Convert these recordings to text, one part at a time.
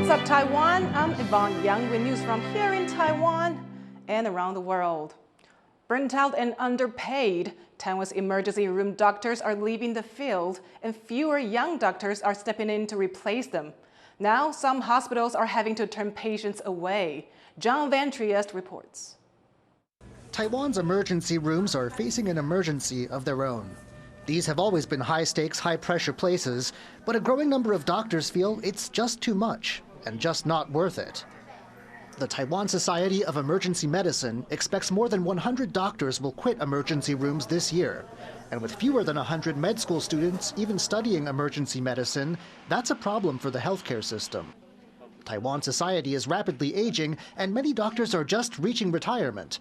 What's up, Taiwan? I'm Yvonne Young with news from here in Taiwan and around the world. Burnt out and underpaid, Taiwan's emergency room doctors are leaving the field and fewer young doctors are stepping in to replace them. Now, some hospitals are having to turn patients away. John Van Trieste reports. Taiwan's emergency rooms are facing an emergency of their own. These have always been high-stakes, high-pressure places, but a growing number of doctors feel it's just too much and just not worth it. The Taiwan Society of Emergency Medicine expects more than 100 doctors will quit emergency rooms this year. And with fewer than 100 med school students even studying emergency medicine, that's a problem for the healthcare system. Taiwan society is rapidly aging, and many doctors are just reaching retirement.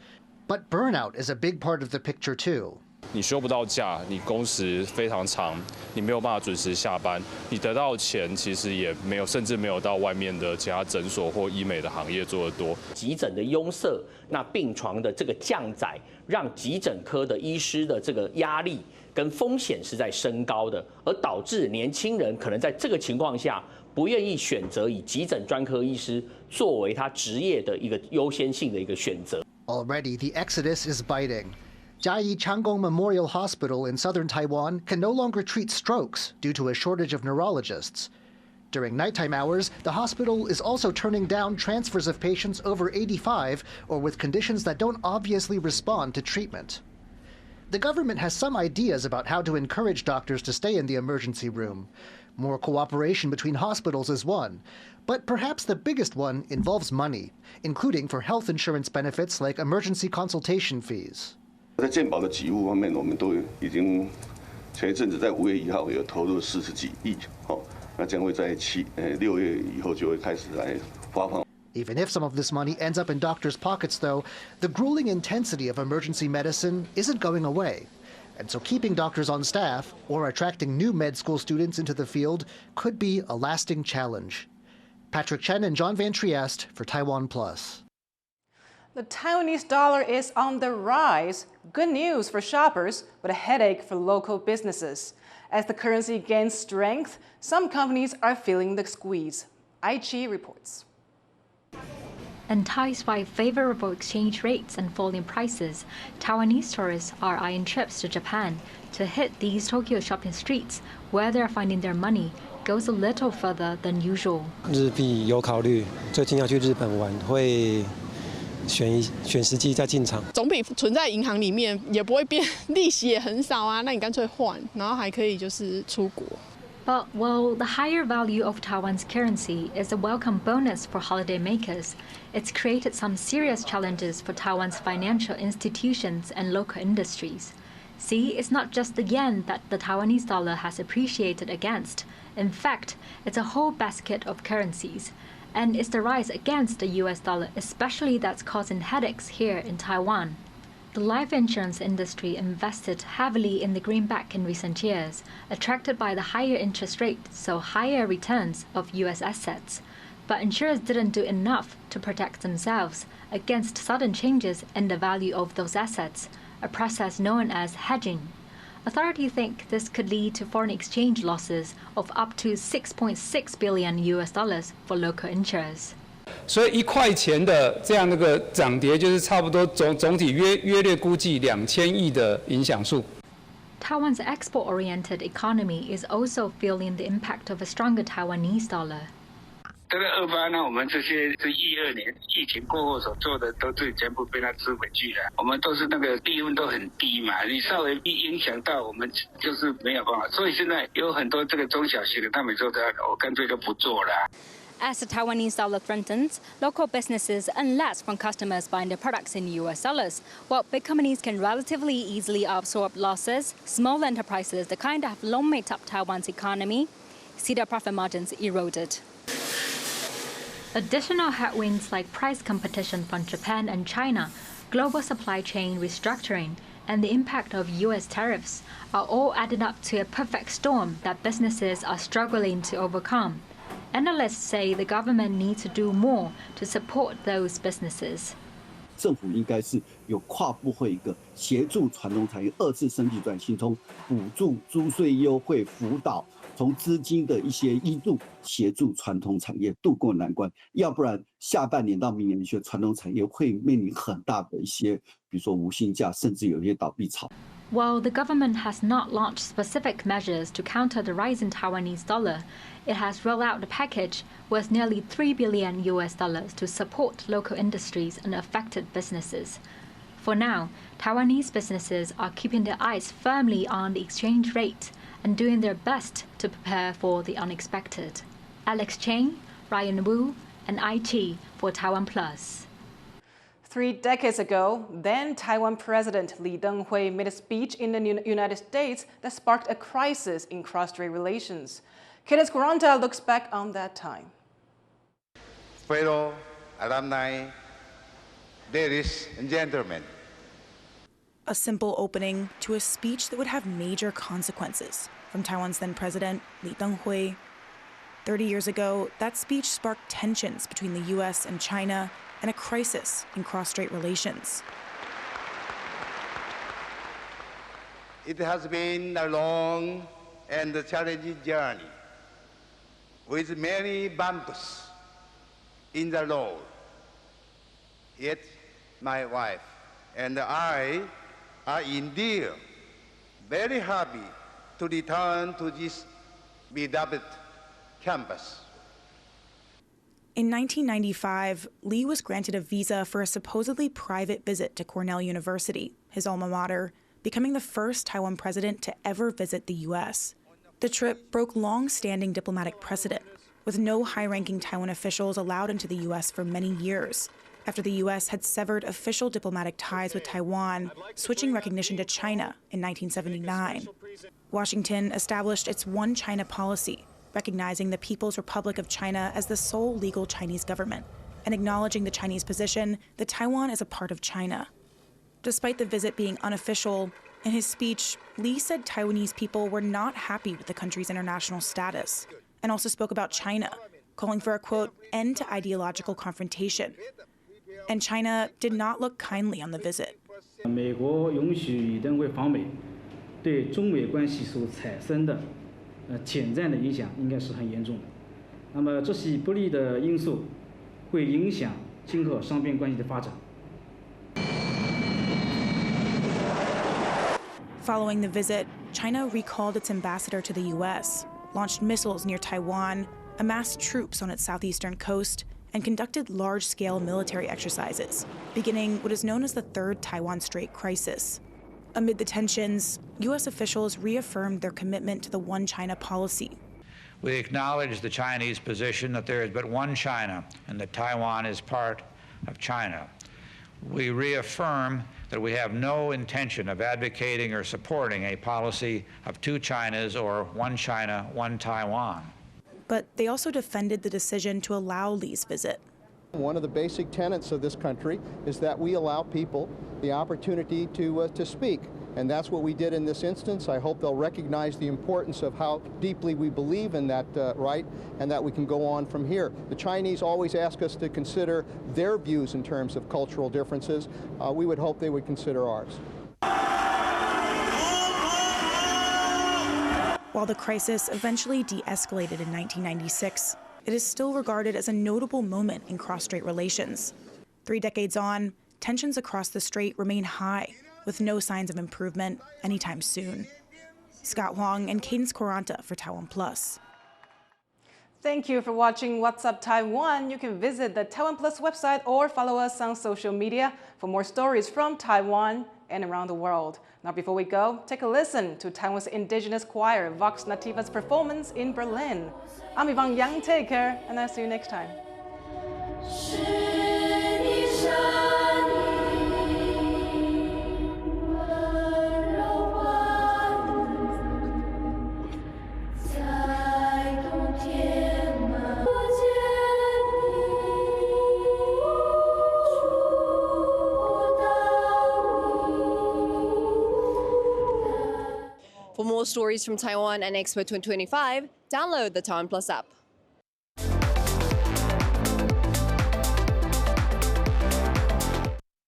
But burnout is a big part of the picture too. 你休不到假，你工时非常长，你没有办法准时下班，你得到的钱其实也没有，甚至没有到外面的其他诊所或医美的行业做得多。急诊的拥塞，那病床的这个降载，让急诊科的医师的这个压力跟风险是在升高的，而导致年轻人可能在这个情况下不愿意选择以急诊专科医师作为他职业的一个优先性的一个选择。Already, the exodus is biting. Jiayi Changgong Memorial Hospital in southern Taiwan can no longer treat strokes due to a shortage of neurologists. During nighttime hours, the hospital is also turning down transfers of patients over 85 or with conditions that don't obviously respond to treatment. The government has some ideas about how to encourage doctors to stay in the emergency room. More cooperation between hospitals is one, but perhaps the biggest one involves money, including for health insurance benefits like emergency consultation fees. 在健保的给付方面，我们都已经前一阵子在5月1号有投入40几亿，那将会在6月以后就会开始来发放。 Even if some of this money ends up in doctors' pockets, though, the grueling intensity of emergency medicine isn't going away. And so keeping doctors on staff or attracting new med school students into the field could be a lasting challenge. Patrick Chen and John Van Trieste for TaiwanPlus. The Taiwanese dollar is on the rise. Good news for shoppers, but a headache for local businesses. As the currency gains strength, some companies are feeling the squeeze. Aichi reports. Enticed by favorable exchange rates and falling prices, Taiwanese tourists are eyeing trips to Japan to hit these Tokyo shopping streets, where they're finding their money goes a little further than usual. 日币有考虑，最近要去日本玩，会选时机再进场。总比存在银行里面也不会变，利息也很少啊。那你干脆换，然后还可以就是出国。 But while the higher value of Taiwan's currency is a welcome bonus for holidaymakers, it's created some serious challenges for Taiwan's financial institutions and local industries. See, it's not just the yen that the Taiwanese dollar has appreciated against. In fact, it's a whole basket of currencies. And it's the rise against the US dollar especially that's causing headaches here in Taiwan. The life insurance industry invested heavily in the greenback in recent years, attracted by the higher interest rate, so higher returns of US assets. But insurers didn't do enough to protect themselves against sudden changes in the value of those assets, a process known as hedging. Authorities think this could lead to foreign exchange losses of up to 6.6 billion US dollars for local insurers. 所以1块钱的这样那个涨跌，就是差不多总体约略估计2000亿的影响数。 Taiwan's export-oriented economy is also feeling the impact of a stronger Taiwanese dollar. 这个28呢，我们这些是12年疫情过后所做的，都是全部被它吃回去了。我们都是那个利润都很低嘛，你稍微一影响到我们，就是没有办法。所以现在有很多这个中小型的，他们说的，我干脆就不做了。 As the Taiwanese dollar strengthens, local businesses earn less from customers buying their products in US dollars, while big companies can relatively easily absorb losses. Small enterprises, the kind that have long made up Taiwan's economy, see their profit margins eroded. Additional headwinds like price competition from Japan and China, global supply chain restructuring, and the impact of US tariffs are all added up to a perfect storm that businesses are struggling to overcome. Analysts say the government needs to do more to support those businesses. 政府应该是有跨部会一个协助传统产业2次升级转型中，补助、租税优惠、辅导、从资金的一些挹注，协助传统产业渡过难关。要不然，下半年到明年，一些传统产业会面临很大的一些，比如说无薪假，甚至有一些倒闭潮。 While the government has not launched specific measures to counter the rise in Taiwanese dollar, it has rolled out a package worth nearly $3 billion to support local industries and affected businesses. For now, Taiwanese businesses are keeping their eyes firmly on the exchange rate and doing their best to prepare for the unexpected. Alex Cheng, Ryan Wu, and IT for TaiwanPlus. 3 decades ago, then Taiwan President Teng-Hui made a speech in the United States that sparked a crisis in cross-strait relations. Kenneth Quaranta looks back on that time. Fellow alumni, ladies and gentlemen. A simple opening to a speech that would have major consequences from Taiwan's then president, Teng-Hui. 30 years ago, that speech sparked tensions between the U.S. and China and a crisis in cross-strait relations. It has been a long and challenging journey with many bumps in the road. Yet my wife and I are indeed very happy to return to this beloved campus. In 1995, Lee was granted a visa for a supposedly private visit to Cornell University, his alma mater, becoming the first Taiwan president to ever visit the U.S. The trip broke long-standing diplomatic precedent, with no high-ranking Taiwan officials allowed into the U.S. for many years, after the U.S. had severed official diplomatic ties with Taiwan, switching recognition to China in 1979. Washington established its One China policy, recognizing the People's Republic of China as the sole legal Chinese government, and acknowledging the Chinese position that Taiwan is a part of China. Despite the visit being unofficial, in his speech, Lee said Taiwanese people were not happy with the country's international status, and also spoke about China, calling for a, quote, end to ideological confrontation. And China did not look kindly on the visit. 美国允许登辉访美，对中美关系所产生的潜在的影响应该是很严重的。那么这些不利的因素会影响今后双边关系的发展。 Following the visit, China recalled its ambassador to the U.S., launched missiles near Taiwan, amassed troops on its southeastern coast, and conducted large-scale military exercises, beginning what is known as the Third Taiwan Strait crisis. Amid the tensions, U.S. officials reaffirmed their commitment to the One China policy. We acknowledge the Chinese position that there is but one China and that Taiwan is part of China. We reaffirm that we have no intention of advocating or supporting a policy of two Chinas or one China, one Taiwan. But they also defended the decision to allow Lee's visit. One of the basic tenets of this country is that we allow people the opportunity to speak. And that's what we did in this instance. I hope they'll recognize the importance of how deeply we believe in that right and that we can go on from here. The Chinese always ask us to consider their views in terms of cultural differences. We would hope they would consider ours. While the crisis eventually de-escalated in 1996, it is still regarded as a notable moment in cross-strait relations. 3 decades on, tensions across the strait remain high, with no signs of improvement anytime soon. Scott Huang and Cadence Quaranta for TaiwanPlus. Thank you for watching What's Up Taiwan. You can visit the TaiwanPlus website or follow us on social media for more stories from Taiwan and around the world. Now, before we go, take a listen to Taiwan's indigenous choir Vox Nativa's performance in Berlin. I'm Yvonne Yang. Take care, and I'll see you next time. For more stories from Taiwan and Expo 2025, download the TaiwanPlus app.